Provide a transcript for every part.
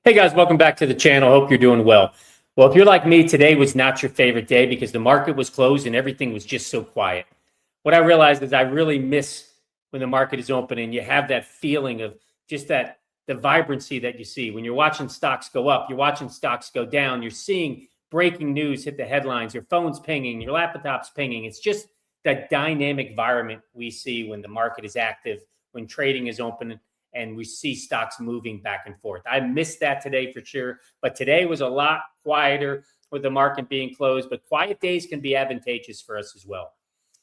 Hey guys, welcome back to the channel. Hope you're doing well. Well, if you're like me, today was not your favorite day because the market was closed and everything was just so quiet. What I realized is I really miss when the market is open and you have that feeling of just the vibrancy that you see. When you're watching stocks go up, you're watching stocks go down, you're seeing breaking news hit the headlines, your phone's pinging, your laptop's pinging. It's just that dynamic environment we see when the market is active, when trading is open, and we see stocks moving back and forth. I missed that today for sure, but today was a lot quieter with the market being closed, but quiet days can be advantageous for us as well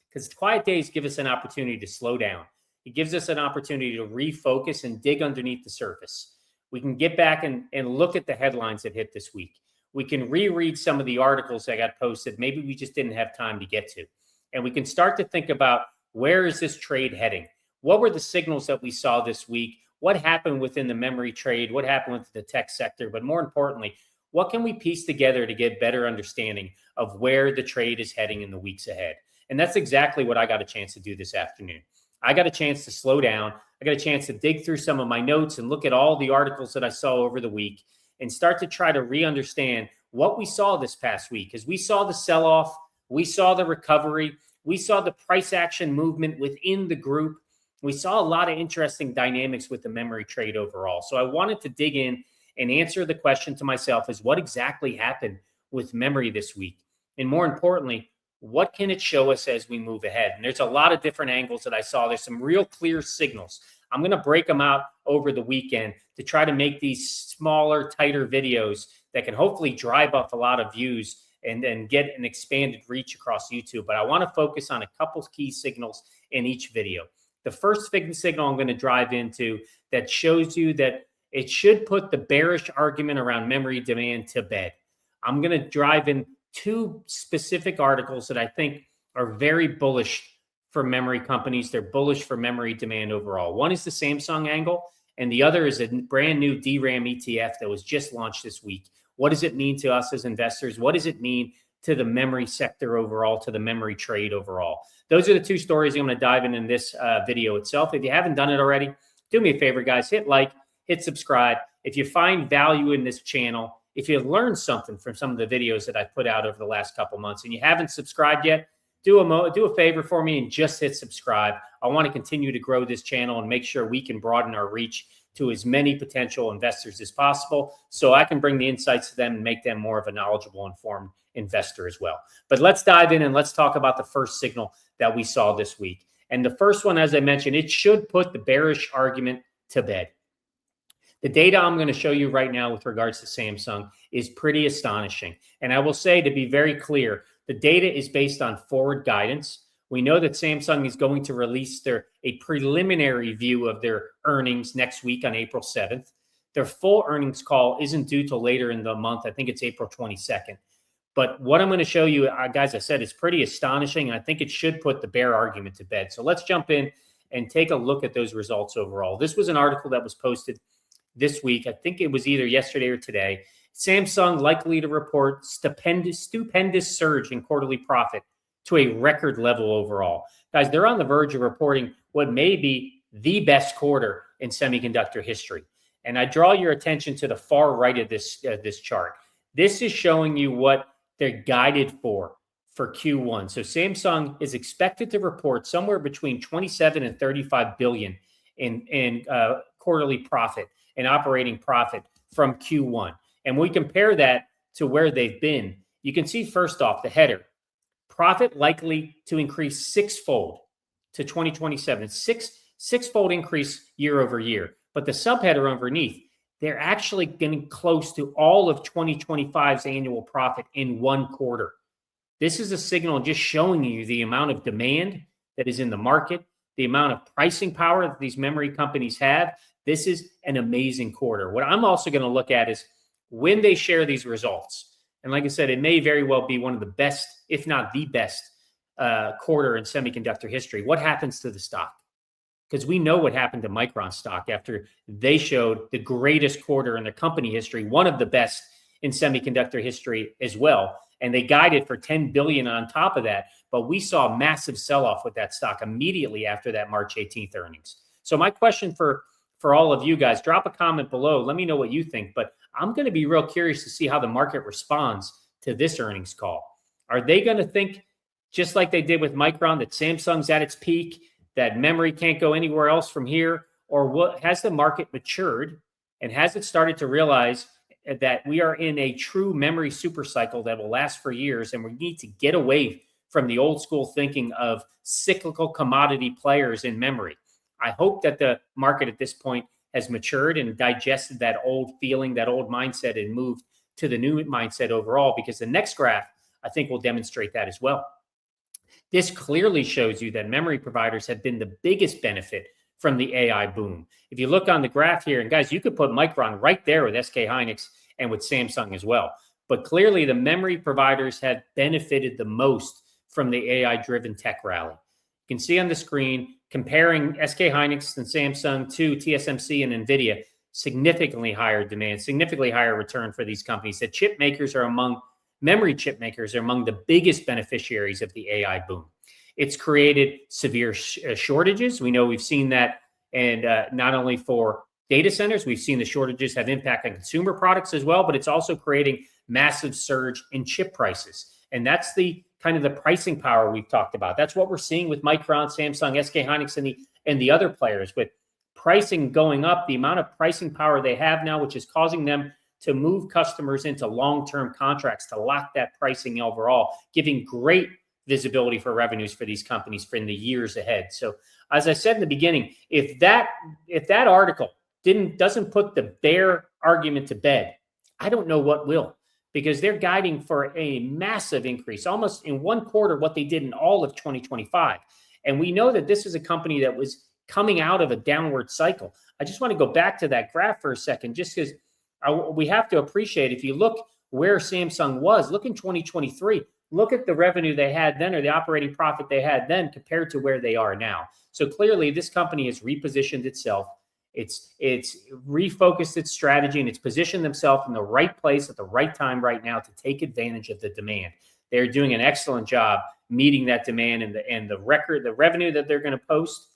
because quiet days give us an opportunity to slow down. It gives us an opportunity to refocus and dig underneath the surface. We can get back and look at the headlines that hit this week. We can reread some of the articles that got posted. Maybe we just didn't have time to get to. And we can start to think about, where is this trade heading? What were the signals that we saw this week? What happened within the memory trade? What happened with the tech sector? But more importantly, what can we piece together to get better understanding of where the trade is heading in the weeks ahead? And that's exactly what I got a chance to do this afternoon. I got a chance to slow down. I got a chance to dig through some of my notes and look at all the articles that I saw over the week and start to try to re-understand what we saw this past week. Because we saw the sell-off, we saw the recovery, we saw the price action movement within the group. We saw a lot of interesting dynamics with the memory trade overall. So I wanted to dig in and answer the question to myself is, what exactly happened with memory this week? And more importantly, what can it show us as we move ahead? And there's a lot of different angles that I saw. There's some real clear signals. I'm going to break them out over the weekend to try to make these smaller, tighter videos that can hopefully drive up a lot of views and then get an expanded reach across YouTube. But I want to focus on a couple key signals in each video. The first signal I'm going to drive into that shows you that it should put the bearish argument around memory demand to bed. I'm going to drive in two specific articles that I think are very bullish for memory companies. They're bullish for memory demand overall. One is the Samsung angle, and the other is a brand new DRAM ETF that was just launched this week. What does it mean to us as investors? What does it mean to the memory sector overall, to the memory trade overall? Those are the two stories I'm going to dive in this video itself. If you haven't done it already, do me a favor, guys. Hit like, hit subscribe. If you find value in this channel, if you learned something from some of the videos that I put out over the last couple months and you haven't subscribed yet, do a favor for me and just hit subscribe. I want to continue to grow this channel and make sure we can broaden our reach to as many potential investors as possible so I can bring the insights to them and make them more of a knowledgeable, informed investor as well. But let's dive in and let's talk about the first signal that we saw this week. And the first one, as I mentioned, it should put the bearish argument to bed. The data I'm going to show you right now with regards to Samsung is pretty astonishing. And I will say, to be very clear, the data is based on forward guidance. We know that Samsung is going to release a preliminary view of their earnings next week on April 7th. Their full earnings call isn't due till later in the month. I think it's April 22nd. But what I'm going to show you, guys, I said, is pretty astonishing. And I think it should put the bear argument to bed. So let's jump in and take a look at those results overall. This was an article that was posted this week. I think it was either yesterday or today. Samsung likely to report stupendous surge in quarterly profit to a record level overall. Guys, they're on the verge of reporting what may be the best quarter in semiconductor history. And I draw your attention to the far right of this chart. This is showing you what they're guided for Q1. So Samsung is expected to report somewhere between 27 and 35 billion in quarterly profit and operating profit from Q1. And we compare that to where they've been. You can see first off the header, profit likely to increase sixfold to 2027. Sixfold increase year over year. But the subheader underneath, they're actually getting close to all of 2025's annual profit in one quarter. This is a signal just showing you the amount of demand that is in the market, the amount of pricing power that these memory companies have. This is an amazing quarter. What I'm also going to look at is when they share these results. And like I said, it may very well be one of the best, if not the best, quarter in semiconductor history. What happens to the stock? Because we know what happened to Micron stock after they showed the greatest quarter in their company history, one of the best in semiconductor history as well. And they guided for 10 billion on top of that. But we saw a massive sell-off with that stock immediately after that March 18th earnings. So my question for for all of you guys. Drop a comment below. Let me know what you think. But I'm going to be real curious to see how the market responds to this earnings call. Are they going to think, just like they did with Micron, that Samsung's at its peak, that memory can't go anywhere else from here? Or what, has the market matured and has it started to realize that we are in a true memory super cycle that will last for years, and we need to get away from the old school thinking of cyclical commodity players in memory? I hope that the market at this point has matured and digested that old feeling, that old mindset, and moved to the new mindset overall, because the next graph, I think, will demonstrate that as well. This clearly shows you that memory providers have been the biggest benefit from the AI boom. If you look on the graph here, and guys, you could put Micron right there with SK Hynix and with Samsung as well. But clearly the memory providers have benefited the most from the AI-driven tech rally. You can see on the screen, comparing SK Hynix and Samsung to TSMC and NVIDIA, significantly higher demand, significantly higher return for these companies. The chip makers are among, memory chip makers are among the biggest beneficiaries of the AI boom. It's created severe shortages. We know we've seen that, and not only for data centers, we've seen the shortages have impact on consumer products as well, but it's also creating massive surge in chip prices. And that's the kind of the pricing power we've talked about. That's what we're seeing with Micron, Samsung, SK Hynix, and the other players, with pricing going up, the amount of pricing power they have now, which is causing them to move customers into long-term contracts to lock that pricing overall, giving great visibility for revenues for these companies for in the years ahead. So as I said in the beginning, if that article doesn't put the bear argument to bed, I don't know what will, because they're guiding for a massive increase, almost in one quarter what they did in all of 2025. And we know that this is a company that was coming out of a downward cycle. I just want to go back to that graph for a second, just because we have to appreciate, if you look where Samsung was, look in 2023, look at the revenue they had then, or the operating profit they had then, compared to where they are now. So clearly this company has repositioned itself. It's refocused its strategy, and it's positioned themselves in the right place at the right time right now to take advantage of the demand. They're doing an excellent job meeting that demand, and the revenue that they're going to post,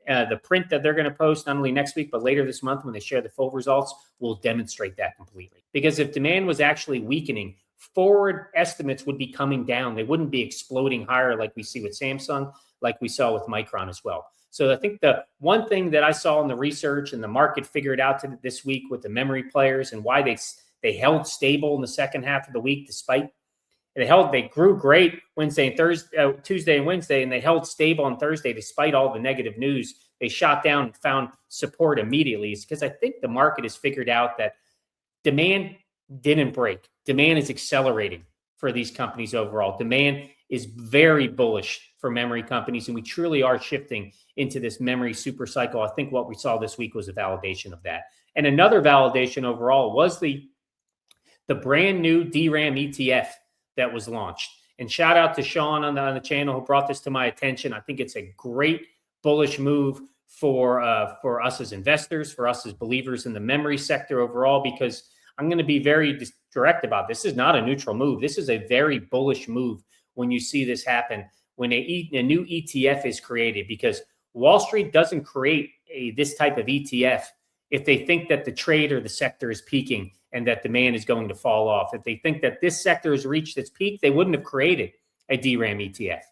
the print that they're going to post not only next week, but later this month when they share the full results, will demonstrate that completely. Because if demand was actually weakening, forward estimates would be coming down. They wouldn't be exploding higher like we see with Samsung, like we saw with Micron as well. So I think the one thing that I saw in the research and the market figured out this week with the memory players, and why they held stable in the second half of the week, despite they grew great Wednesday and Thursday, Tuesday and Wednesday, and they held stable on Thursday despite all the negative news. They shot down and found support immediately. It's because I think the market has figured out that demand didn't break. Demand is accelerating for these companies overall. Demand is very bullish for memory companies, and we truly are shifting into this memory super cycle. I think what we saw this week was a validation of that. And another validation overall was the brand new DRAM ETF that was launched. And shout out to Sean on the channel who brought this to my attention. I think it's a great bullish move for us as investors, for us as believers in the memory sector overall, because I'm going to be very direct about this. This is not a neutral move. This is a very bullish move when you see this happen, when a new ETF is created, because Wall Street doesn't create this type of ETF if they think that the trade or the sector is peaking and that demand is going to fall off. If they think that this sector has reached its peak, they wouldn't have created a DRAM ETF.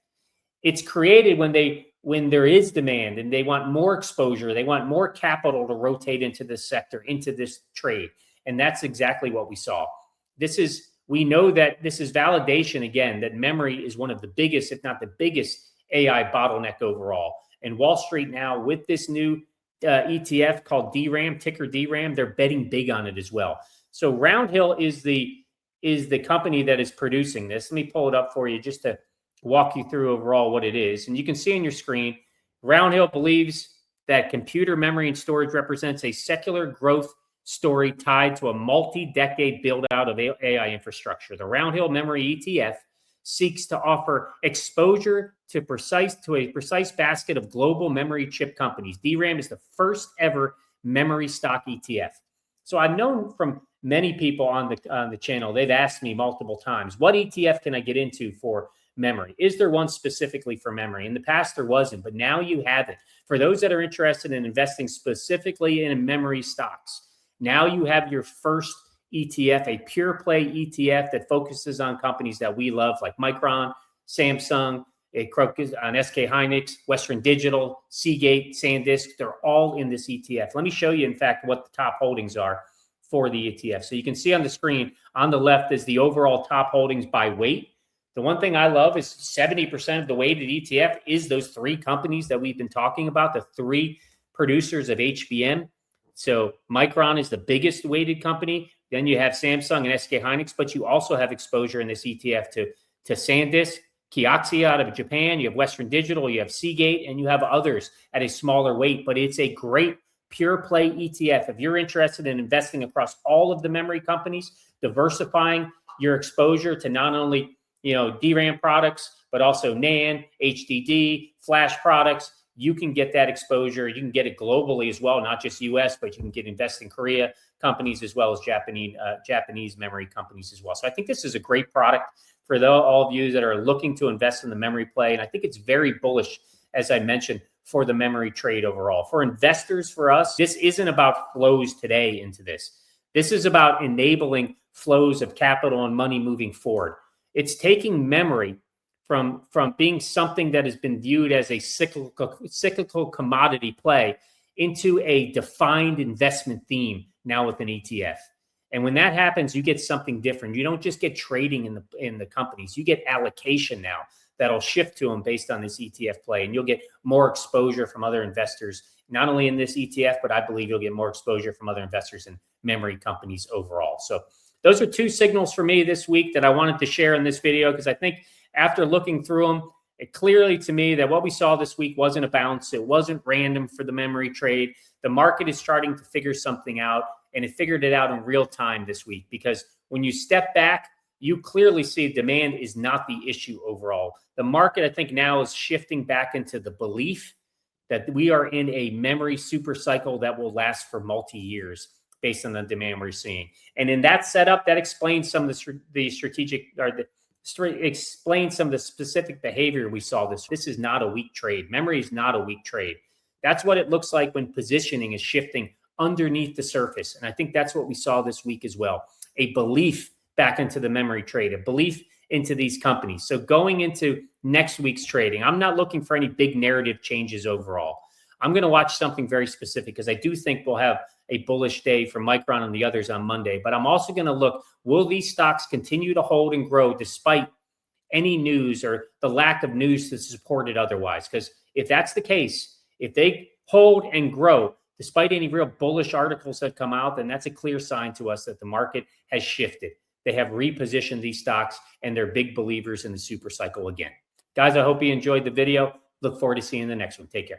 It's created when there is demand and they want more exposure, they want more capital to rotate into this sector, into this trade. And that's exactly what we saw. We know that this is validation, again, that memory is one of the biggest, if not the biggest, AI bottleneck overall. And Wall Street now, with this new ETF called DRAM, ticker DRAM, they're betting big on it as well. So Round Hill is the company that is producing this. Let me pull it up for you just to walk you through overall what it is. And you can see on your screen, Round Hill believes that computer memory and storage represents a secular growth story tied to a multi-decade build-out of AI infrastructure. The Round Hill Memory ETF seeks to offer exposure to a precise basket of global memory chip companies. DRAM is the first ever memory stock ETF. So I've known from many people on the channel, they've asked me multiple times, what ETF can I get into for memory. Is there one specifically for memory? In the past, there wasn't, but now you have it. For those that are interested in investing specifically in memory stocks, now you have your first ETF, a pure play ETF that focuses on companies that we love, like Micron, Samsung, on SK Hynix, Western Digital, Seagate, SanDisk. They're all in this ETF. Let me show you, in fact, what the top holdings are for the ETF. So you can see on the screen, on the left is the overall top holdings by weight. The one thing I love is 70% of the weighted ETF is those three companies that we've been talking about, the three producers of HBM. So Micron is the biggest weighted company. Then you have Samsung and SK Hynix, but you also have exposure in this ETF to SanDisk, Kioxia out of Japan. You have Western Digital, you have Seagate, and you have others at a smaller weight. But it's a great pure play ETF. If you're interested in investing across all of the memory companies, diversifying your exposure to not only DRAM products, but also NAND, HDD, flash products, you can get that exposure. You can get it globally as well, not just US, but you can invest in Korea companies as well as Japanese memory companies as well. So I think this is a great product for all of you that are looking to invest in the memory play. And I think it's very bullish, as I mentioned, for the memory trade overall. For investors, for us, this isn't about flows today into this. This is about enabling flows of capital and money moving forward. It's taking memory from being something that has been viewed as a cyclical commodity play into a defined investment theme now with an ETF. And when that happens, you get something different. You don't just get trading in the companies. You get allocation now that'll shift to them based on this ETF play. And you'll get more exposure from other investors, not only in this ETF, but I believe you'll get more exposure from other investors in memory companies overall. So those are two signals for me this week that I wanted to share in this video, because I think after looking through them, it clearly to me that what we saw this week wasn't a bounce. It wasn't random for the memory trade. The market is starting to figure something out, and it figured it out in real time this week, because when you step back, you clearly see demand is not the issue overall. The market, I think, now is shifting back into the belief that we are in a memory super cycle that will last for multi-years based on the demand we're seeing. And in that setup, that explains some of explain some of the specific behavior we saw this. This is not a weak trade. Memory is not a weak trade. That's what it looks like when positioning is shifting underneath the surface. And I think that's what we saw this week as well. A belief back into the memory trade, a belief into these companies. So going into next week's trading, I'm not looking for any big narrative changes overall. I'm going to watch something very specific, because I do think we'll have a bullish day for Micron and the others on Monday. But I'm also going to look, will these stocks continue to hold and grow despite any news or the lack of news to support it otherwise? Because if that's the case, if they hold and grow despite any real bullish articles that come out, then that's a clear sign to us that the market has shifted. They have repositioned these stocks, and they're big believers in the super cycle again. Guys, I hope you enjoyed the video. Look forward to seeing the next one. Take care.